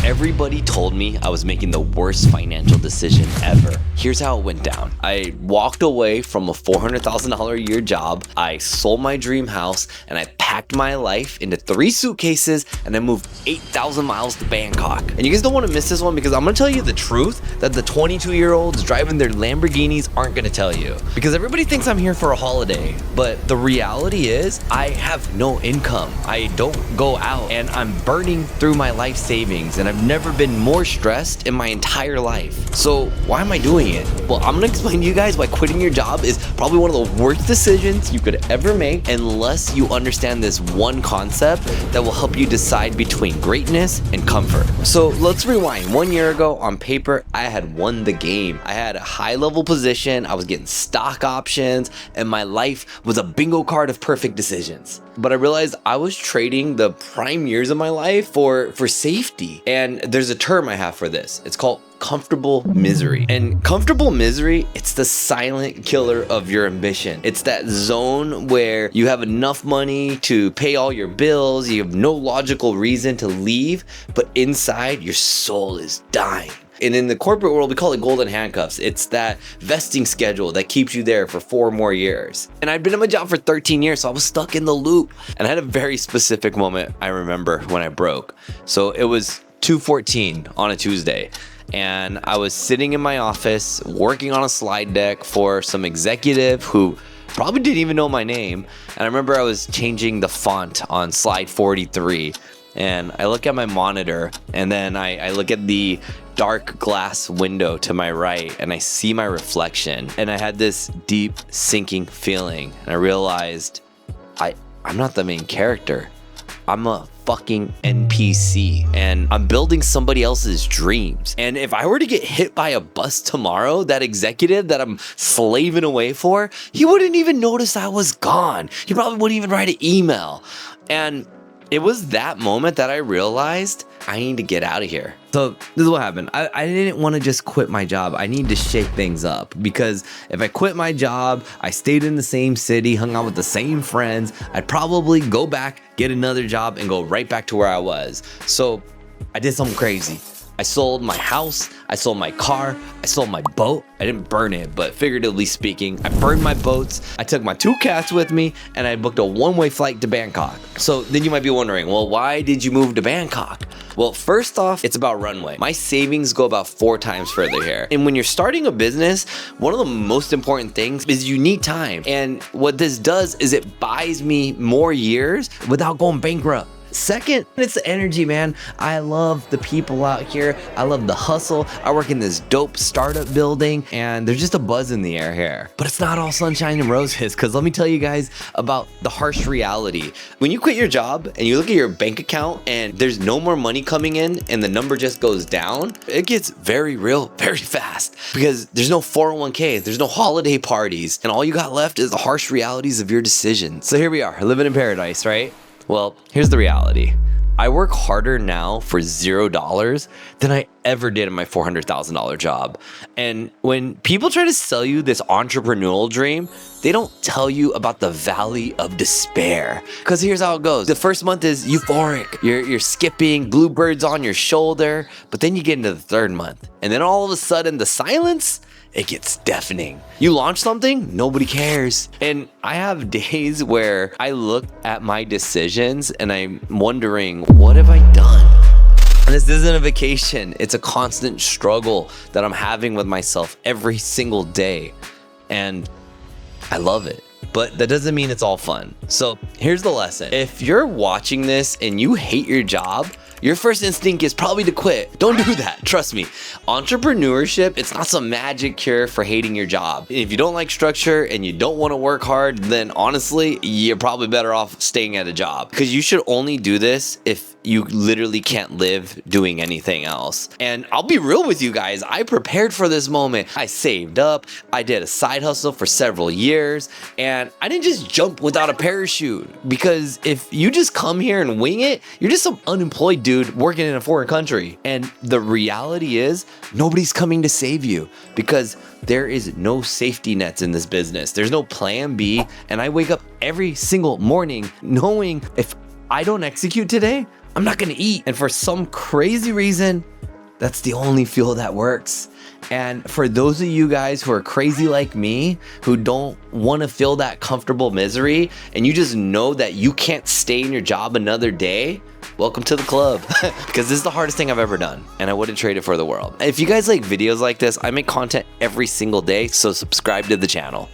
Everybody told me I was making the worst financial decision ever. Here's how it went down. I walked away from a $400,000 a year job. I sold my dream house and I packed my life into 3 suitcases and I moved 8,000 miles to Bangkok. And you guys don't want to miss this one because I'm going to tell you the truth that the 22-year-olds driving their Lamborghinis aren't going to tell you. Because everybody thinks I'm here for a holiday, but the reality is I have no income. I don't go out and I'm burning through my life savings, and I've never been more stressed in my entire life. So why am I doing it? Well, I'm gonna explain to you guys why quitting your job is probably one of the worst decisions you could ever make unless you understand this one concept that will help you decide between greatness and comfort. So let's rewind. 1 year ago, on paper, I had won the game. I had a high-level position, I was getting stock options, and my life was a bingo card of perfect decisions. But I realized I was trading the prime years of my life for safety. And there's a term I have for this. It's called comfortable misery. And comfortable misery, it's the silent killer of your ambition. It's that zone where you have enough money to pay all your bills, you have no logical reason to leave, but inside your soul is dying. And in the corporate world, we call it golden handcuffs. It's that vesting schedule that keeps you there for 4 more years. And I'd been in my job for 13 years, so I was stuck in the loop. And I had a very specific moment I remember when I broke. So it was 2:14 on a Tuesday. And I was sitting in my office working on a slide deck for some executive who probably didn't even know my name. And I remember I was changing the font on slide 43. And I look at my monitor and then I look at the dark glass window to my right and I see my reflection, and I had this deep sinking feeling, and I realized I'm not the main character. I'm a fucking NPC and I'm building somebody else's dreams. And if I were to get hit by a bus tomorrow, that executive that I'm slaving away for, he wouldn't even notice I was gone. He probably wouldn't even write an email. And it was that moment that I realized I need to get out of here. So this is what happened. I didn't want to just quit my job. I needed to shake things up, because if I quit my job, I stayed in the same city, hung out with the same friends, I'd probably go back, get another job, and go right back to where I was. So I did something crazy. I sold my house, I sold my car, I sold my boat. I didn't burn it, but figuratively speaking, I burned my boats. I took my 2 cats with me, and I booked a one-way flight to Bangkok. So then you might be wondering, well, why did you move to Bangkok? Well, first off, it's about runway. My savings go about 4 times further here. And when you're starting a business, one of the most important things is you need time. And what this does is it buys me more years without going bankrupt. Second, it's the energy, man. I love the people out here. I love the hustle. I work in this dope startup building, and there's just a buzz in the air here. But it's not all sunshine and roses, because let me tell you guys about the harsh reality. When you quit your job and you look at your bank account and there's no more money coming in and the number just goes down, it gets very real very fast, because there's no 401k, there's no holiday parties, and all you got left is the harsh realities of your decisions. So here we are, living in paradise, right? Well, here's the reality. I work harder now for $0 than I ever did in my $400,000 job. And when people try to sell you this entrepreneurial dream, they don't tell you about the valley of despair. Because here's how it goes. The first month is euphoric. You're skipping, bluebirds on your shoulder. But then you get into the 3rd month. And then all of a sudden, the silence, it gets deafening. You launch something, nobody cares. And I have days where I look at my decisions and I'm wondering, what have I done? And this isn't a vacation. It's a constant struggle that I'm having with myself every single day. And I love it. But that doesn't mean it's all fun. So here's the lesson. If you're watching this and you hate your job, your first instinct is probably to quit. Don't do that, trust me. Entrepreneurship, it's not some magic cure for hating your job. If you don't like structure and you don't want to work hard, then honestly, you're probably better off staying at a job. Because you should only do this if you literally can't live doing anything else. And I'll be real with you guys, I prepared for this moment. I saved up, I did a side hustle for several years, and I didn't just jump without a parachute. Because if you just come here and wing it, you're just some unemployed dude working in a foreign country. And the reality is, nobody's coming to save you, because there is no safety nets in this business. There's no plan B. And I wake up every single morning knowing if I don't execute today, I'm not gonna eat. And for some crazy reason, that's the only fuel that works. And for those of you guys who are crazy like me, who don't want to feel that comfortable misery, and you just know that you can't stay in your job another day, welcome to the club. Because this is the hardest thing I've ever done, and I wouldn't trade it for the world. If you guys like videos like this, I make content every single day, so subscribe to the channel.